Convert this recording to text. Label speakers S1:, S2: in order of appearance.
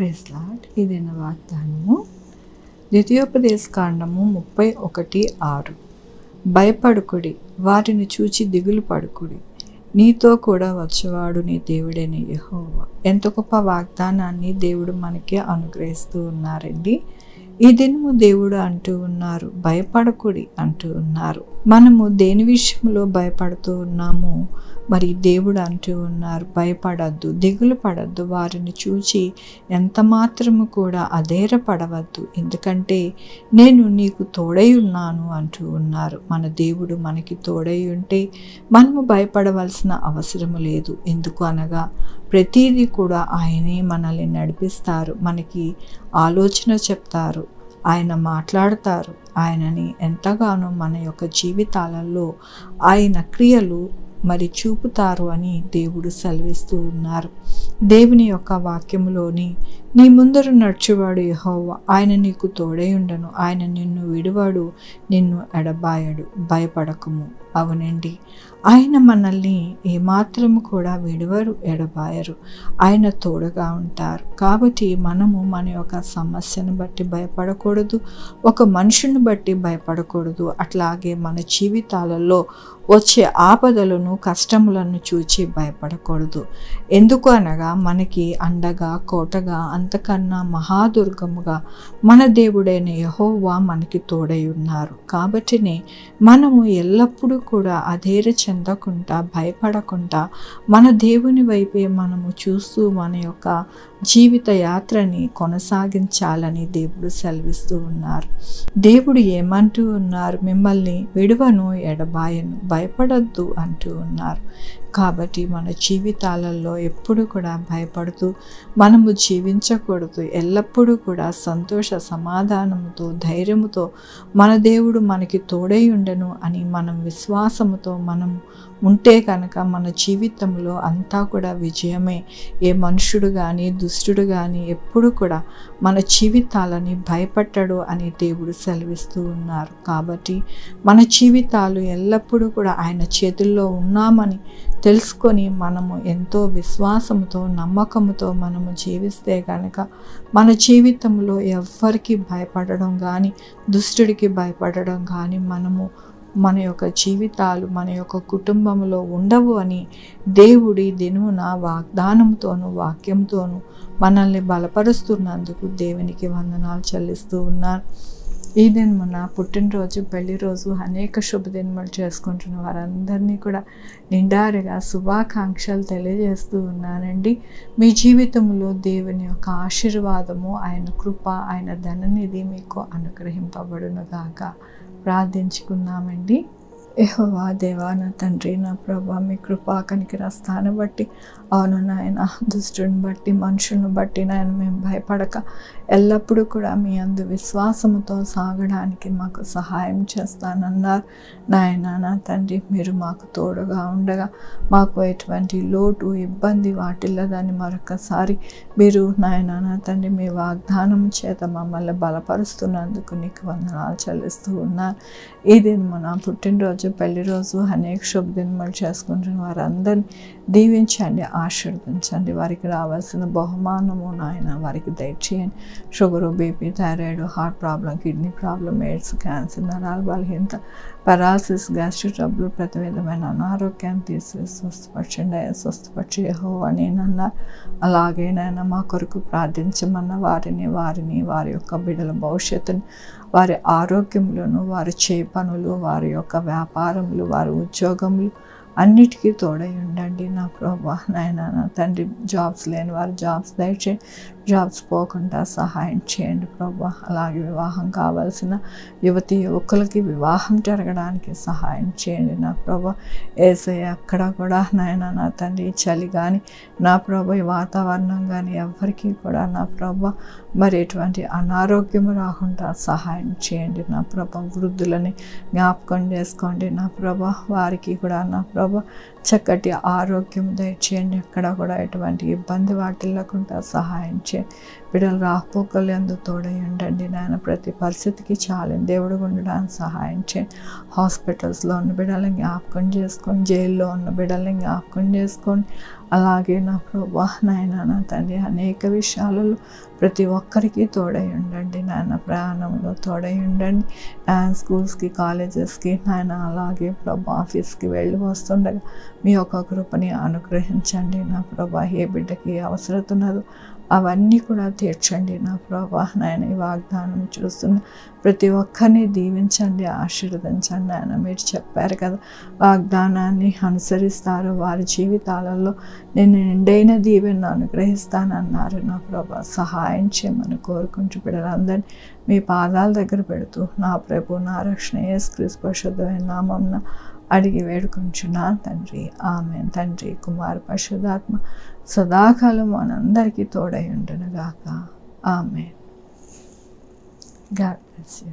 S1: Praise lord. ఇదైన వాగ్దానము ద్వితీయోపదేశ కాండము 31:6. భయపడుకుడి, వారిని చూచి దిగులు పడుకుడి, నీతో కూడా వచ్చేవాడు నీ దేవుడైన యెహోవా. ఎంత గొప్ప వాగ్దానాన్ని దేవుడు మనకి అనుగ్రహిస్తూ ఉన్నారండి. ఈ దినము దేవుడు అంటూ ఉన్నారు, భయపడకుడి అంటూ ఉన్నారు. మనము దేని విషయంలో భయపడుతూ ఉన్నాము? మరి దేవుడు అంటూ ఉన్నారు, భయపడద్దు, దిగులు పడద్దు, వారిని చూచి ఎంత మాత్రము కూడా అధైర్యపడవద్దు, ఎందుకంటే నేను నీకు తోడై ఉన్నాను అంటూ ఉన్నారు. మన దేవుడు మనకి తోడై ఉంటే మనము భయపడవలసిన అవసరం లేదు. ఎందుకు అనగా ప్రతిదీ కూడా ఆయనే మనల్ని నడిపిస్తారు, మనకి ఆలోచన చెప్తారు, ఆయన మాట్లాడతారు. ఆయనని ఎంతగానో మన యొక్క జీవితాలలో ఆయన క్రియలు మరి చూపుతారు అని దేవుడు సెలవిస్తూ ఉన్నారు. దేవుని యొక్క వాక్యములోని నీ ముందర నడుచువాడు యెహోవా, ఆయన నీకు తోడై ఉండను, ఆయన నిన్ను విడువాడు, నిన్ను ఎడబాయడు, భయపడకము. అవునండి, ఆయన మనల్ని ఏమాత్రము కూడా విడువరు, ఎడబాయరు, ఆయన తోడుగా ఉంటారు. కాబట్టి మనము మన యొక్క సమస్యను బట్టి భయపడకూడదు, ఒక మనుషుని బట్టి భయపడకూడదు. అట్లాగే మన జీవితాలలో వచ్చే ఆపదలను, కష్టములను చూచి భయపడకూడదు. ఎందుకు అనగా మనకి అండగా, కోటగా, అంతకన్నా మహాదుర్గముగా మన దేవుడైన యెహోవా మనకి తోడై ఉన్నారు. కాబట్టినే మనము ఎల్లప్పుడూ కూడా అధైర్య చెందకుండా, భయపడకుండా మన దేవుని వైపే మనము చూస్తూ మన యొక్క జీవిత యాత్రని కొనసాగించాలని దేవుడు సెలవిస్తూ ఉన్నారు. దేవుడు ఏమంటూ ఉన్నారు? మిమ్మల్ని విడువను, ఎడబాయను, భయపడద్దు అంటూ ఉన్నారు. కాబట్టి మన జీవితాలలో ఎప్పుడు కూడా భయపడుతూ మనము జీవించకూడదు. ఎల్లప్పుడూ కూడా సంతోష సమాధానముతో, ధైర్యముతో మన దేవుడు మనకి తోడై ఉండను అని మనం విశ్వాసముతో మనం ఉంటే కనుక మన జీవితంలో అంతా కూడా విజయమే. ఏ మనుషుడు కానీ, దుష్టుడు కానీ ఎప్పుడు కూడా మన జీవితాలని భయపడ్డాడు అని దేవుడు సెలవిస్తూ ఉన్నారు. కాబట్టి మన జీవితాలు ఎల్లప్పుడూ కూడా ఆయన చేతుల్లో ఉన్నామని తెలుసుకొని మనము ఎంతో విశ్వాసముతో, నమ్మకముతో మనము జీవిస్తే కనుక మన జీవితంలో ఎవ్వరికి భయపడడం కానీ, దుష్టుడికి భయపడడం కానీ మనము మన యొక్క జీవితాలు, మన యొక్క కుటుంబంలో ఉండవు అని దేవుడి దినమున వాగ్దానంతోనూ, వాక్యంతోనూ మనల్ని బలపరుస్తున్నందుకు దేవునికి వందనాలు చెల్లిస్తూ ఉన్నారు. ఈ దినమున పుట్టినరోజు, పెళ్లి రోజు, అనేక శుభదినములు చేసుకుంటున్న వారందరినీ కూడా నిండారుగా శుభాకాంక్షలు తెలియజేస్తూ ఉన్నానండి. మీ జీవితంలో దేవుని యొక్క ఆశీర్వాదము, ఆయన కృప, ఆయన ధననిధి మీకు అనుగ్రహింపబడునుగాక. ప్రార్థించుకున్నామండి. యెహోవా దేవా, నా తండ్రి, నా ప్రభా, మీ కృపా కనికర స్థానం బట్టి, అవును నాయన, దుష్టుని బట్టి, మనుషులను బట్టి నాయన మేము భయపడక ఎల్లప్పుడూ కూడా మీ అందు విశ్వాసముతో సాగడానికి మాకు సహాయం చేస్తానన్నారు. నాయన, నా తండ్రి, మీరు మాకు తోడుగా ఉండగా మాకు ఎటువంటి లోటు, ఇబ్బంది వాటిల్లదని మరొకసారి మీరు నాయన, నా తండ్రి, మీ వాగ్దానం చేత మమ్మల్ని బలపరుస్తున్నందుకు నీకు వందనాలు చెల్లిస్తూ ఉన్నారు. ఈ దినమున పుట్టినరోజు, పెళ్లి రోజు, అనేక శుభదినములు చేసుకుంటున్న వారందరినీ దీవించండి, ఆశీర్వదించండి. వారికి రావాల్సిన బహుమానము నాయన వారికి దయచేయండి. Sugar, BP, thyroid, heart problem, kidney problem, AIDS, cancer, నరాల బలహీనత, పారాలసిస్, గ్యాస్ట్రిక్ ట్రబుల్, ప్రతి విధమైన అనారోగ్యాన్ని తీసివేసి స్వస్థపరచండి. స్వస్థపరిచి యెహోవా నేనన్నారు. అలాగే నాయన మా కొరకు ప్రార్థించమన్న వారిని వారి యొక్క బిడ్డల భవిష్యత్తుని, వారి ఆరోగ్యములను, వారి చేయ పనులు, వారి యొక్క వ్యాపారములు, వారి ఉద్యోగములు అన్నిటికీ తోడై ఉండండి నా ప్రభా. నాయన, నా తండ్రి, జాబ్స్ లేని వారు జాబ్స్ దయచేయండి, జాబ్స్ పోకుండా సహాయం చేయండి ప్రభా. అలాగే వివాహం కావాల్సిన యువతి యువకులకి వివాహం జరగడానికి సహాయం చేయండి నా ప్రభా. యేసయ్య, అక్కడ కూడా నాయన, నా తండ్రి, చలి కానీ నా ప్రభా, ఈ వాతావరణం కానీ ఎవ్వరికీ కూడా నా ప్రభా మరి ఎటువంటి అనారోగ్యం రాకుండా సహాయం చేయండి నా ప్రభా. వృద్ధులని జ్ఞాపకం చేసుకోండి నా ప్రభా. వారికి కూడా నా ప్రభా చక్కటి ఆరోగ్యం దయచేయండి. ఎక్కడ కూడా ఎటువంటి ఇబ్బంది వాటిల్లకుండా సహాయం చేయండి చేయండి. బిడ్డలు రాకపోకలు ఎందుకు తోడై ఉండండి నాయన. ప్రతి పరిస్థితికి చాలండి దేవుడు ఉండడానికి సహాయం చేయండి. హాస్పిటల్స్లో ఉన్న బిడ్డలను జ్ఞాపకం చేసుకోండి, జైల్లో ఉన్న బిడ్డలను జ్ఞాపకం చేసుకోండి. అలాగే నా ప్రభా నాయన నా తండ్రి అనేక విషయాలలో ప్రతి ఒక్కరికి తోడై ఉండండి నాయన. ప్రయాణంలో తోడై ఉండండి నాయన. స్కూల్స్కి కాలేజెస్కి నాయన, అలాగే ప్రభా ఆఫీస్కి వెళ్ళి వస్తుండగా మీ యొక్క కృపని అనుగ్రహించండి నా ప్రభా. ఏ బిడ్డకి ఏ అవసరం ఉన్నదో అవన్నీ కూడా తీర్చండి నా ప్రభా నాయన. ఈ వాగ్దానం చూస్తున్న ప్రతి ఒక్కరిని దీవించండి, ఆశీర్వదించండి నాయన. మీరు చెప్పారు కదా, వాగ్దానాన్ని అనుసరిస్తారు వారి జీవితాలలో నేను నిండైన దీవెన అనుగ్రహిస్తానన్నారు నా ప్రభా. సహాయం చేయమని కోరుకుంటూ బిడ్డలందరినీ మీ పాదాల దగ్గర పెడుతూ నా ప్రభు నా రక్షణ యేసుక్రీస్తు పరిశుద్ధమైన నామమున అడిగి వేడుకుంటున్నాను తండ్రి. ఆమేన్. తండ్రి, కుమార్, పరిశుద్ధాత్మ సదాకాలం మనందరికీ తోడై ఉండును గాక. ఆమేన్. God bless you.